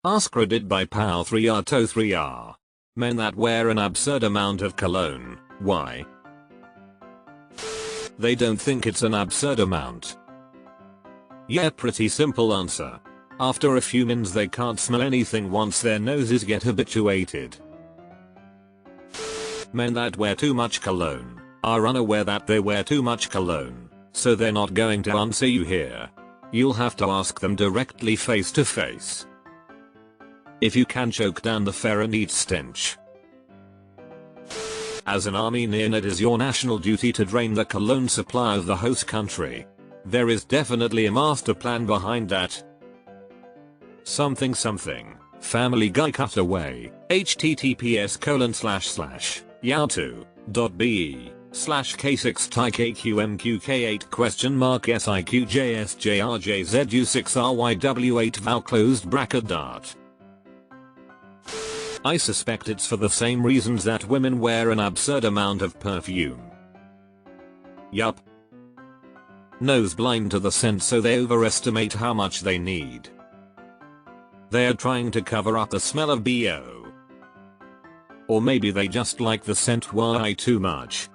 AskReddit by Pow3R. Men that wear an absurd amount of cologne. Why? They don't think it's an absurd amount. Yeah, pretty simple answer. After a few minutes they can't smell anything once their noses get habituated. Men that wear too much cologne are unaware that they wear too much cologne, so they're not going to answer you here. You'll have to ask them directly face to face. If you can choke down the pheromone stench. As an Armenian, it is your national duty to drain the cologne supply of the host country. There is definitely a master plan behind that. Something. Family Guy cutaway. https://youtube.be/k6tikqmq8?siqjsjrjzu6ryw8 val closed bracket dart. I suspect it's for the same reasons that women wear an absurd amount of perfume. Yup. Nose blind to the scent, so they overestimate how much they need. They're trying to cover up the smell of BO. Or maybe they just like the scent way too much.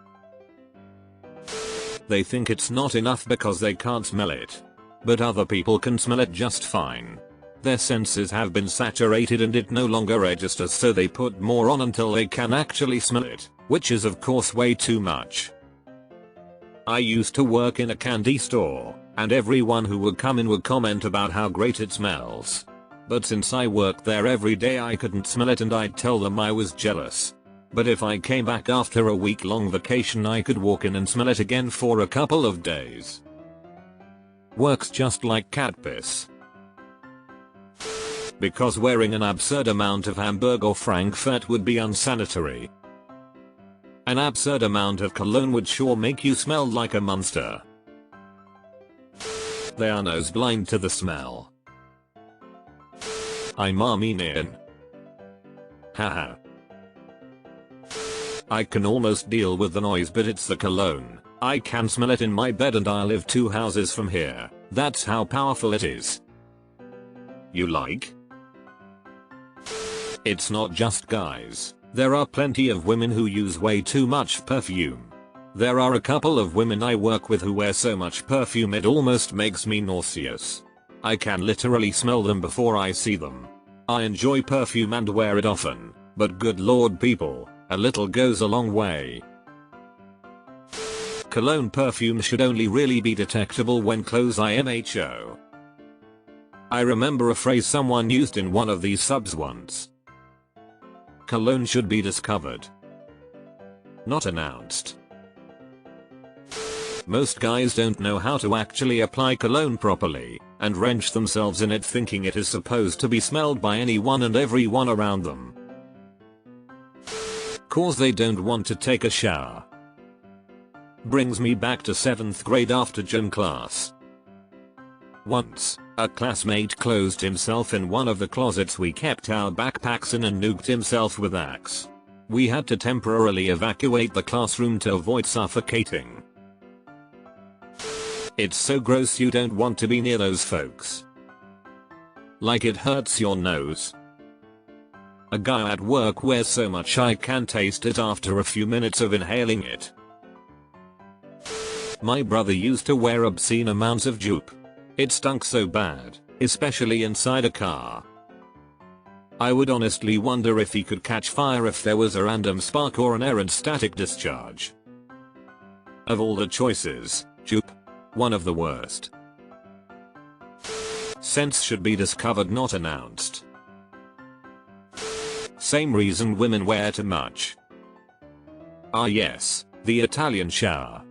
They think it's not enough because they can't smell it. But other people can smell it just fine. Their senses have been saturated and it no longer registers, so they put more on until they can actually smell it, which is of course way too much. I used to work in a candy store, and everyone who would come in would comment about how great it smells. But since I worked there every day I couldn't smell it and I'd tell them I was jealous. But if I came back after a week-long vacation I could walk in and smell it again for a couple of days. Works just like cat piss. Because wearing an absurd amount of Hamburg or Frankfurt would be unsanitary. An absurd amount of cologne would sure make you smell like a monster. They are nose blind to the smell. I'm Armenian. Haha. I can almost deal with the noise, but it's the cologne. I can smell it in my bed and I live 2 houses from here. That's how powerful it is. You like? It's not just guys. There are plenty of women who use way too much perfume. There are a couple of women I work with who wear so much perfume it almost makes me nauseous. I can literally smell them before I see them. I enjoy perfume and wear it often, but good lord people, a little goes a long way. Cologne perfume should only really be detectable when close IMHO. I remember a phrase someone used in one of these subs once. Cologne should be discovered, not announced. Most guys don't know how to actually apply cologne properly, and wrench themselves in it thinking it is supposed to be smelled by anyone and everyone around them. Cause they don't want to take a shower. Brings me back to 7th grade after gym class. Once, a classmate closed himself in one of the closets we kept our backpacks in and nuked himself with axe. We had to temporarily evacuate the classroom to avoid suffocating. It's so gross you don't want to be near those folks. Like it hurts your nose. A guy at work wears so much I can taste it after a few minutes of inhaling it. My brother used to wear obscene amounts of jupe. It stunk so bad, especially inside a car. I would honestly wonder if he could catch fire if there was a random spark or an errant static discharge. Of all the choices, jupe, one of the worst. Scents should be discovered, not announced. Same reason women wear too much. Ah yes, the Italian shower.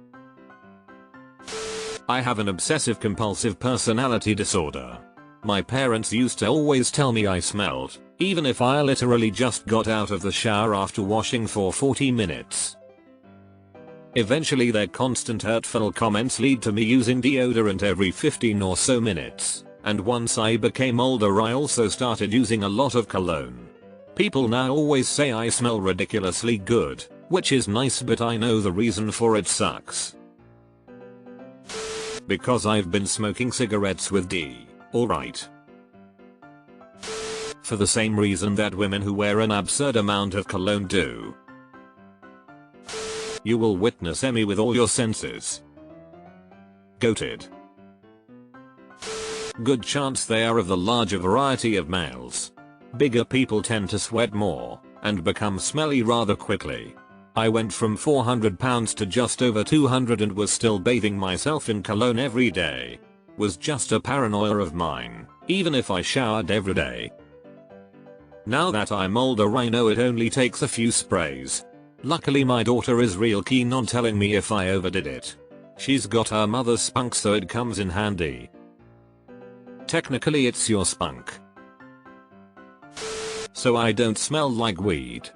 I have an obsessive compulsive personality disorder. My parents used to always tell me I smelled, even if I literally just got out of the shower after washing for 40 minutes. Eventually their constant hurtful comments lead to me using deodorant every 15 or so minutes, and once I became older I also started using a lot of cologne. People now always say I smell ridiculously good, which is nice, but I know the reason for it sucks. Because I've been smoking cigarettes with D. Alright. For the same reason that women who wear an absurd amount of cologne do. You will witness Emmy with all your senses. Goated. Good chance they are of the larger variety of males. Bigger people tend to sweat more and become smelly rather quickly. I went from 400 pounds to just over 200 and was still bathing myself in cologne every day. Was just a paranoia of mine, even if I showered every day. Now that I'm older I know it only takes a few sprays. Luckily my daughter is real keen on telling me if I overdid it. She's got her mother's spunk so it comes in handy. Technically it's your spunk. So I don't smell like weed.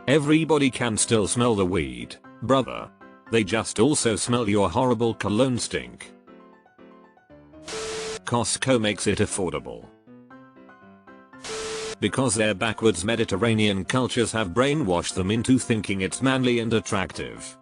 Everybody can still smell the weed, brother. They just also smell your horrible cologne stink. Costco makes it affordable. Because their backwards Mediterranean cultures have brainwashed them into thinking it's manly and attractive.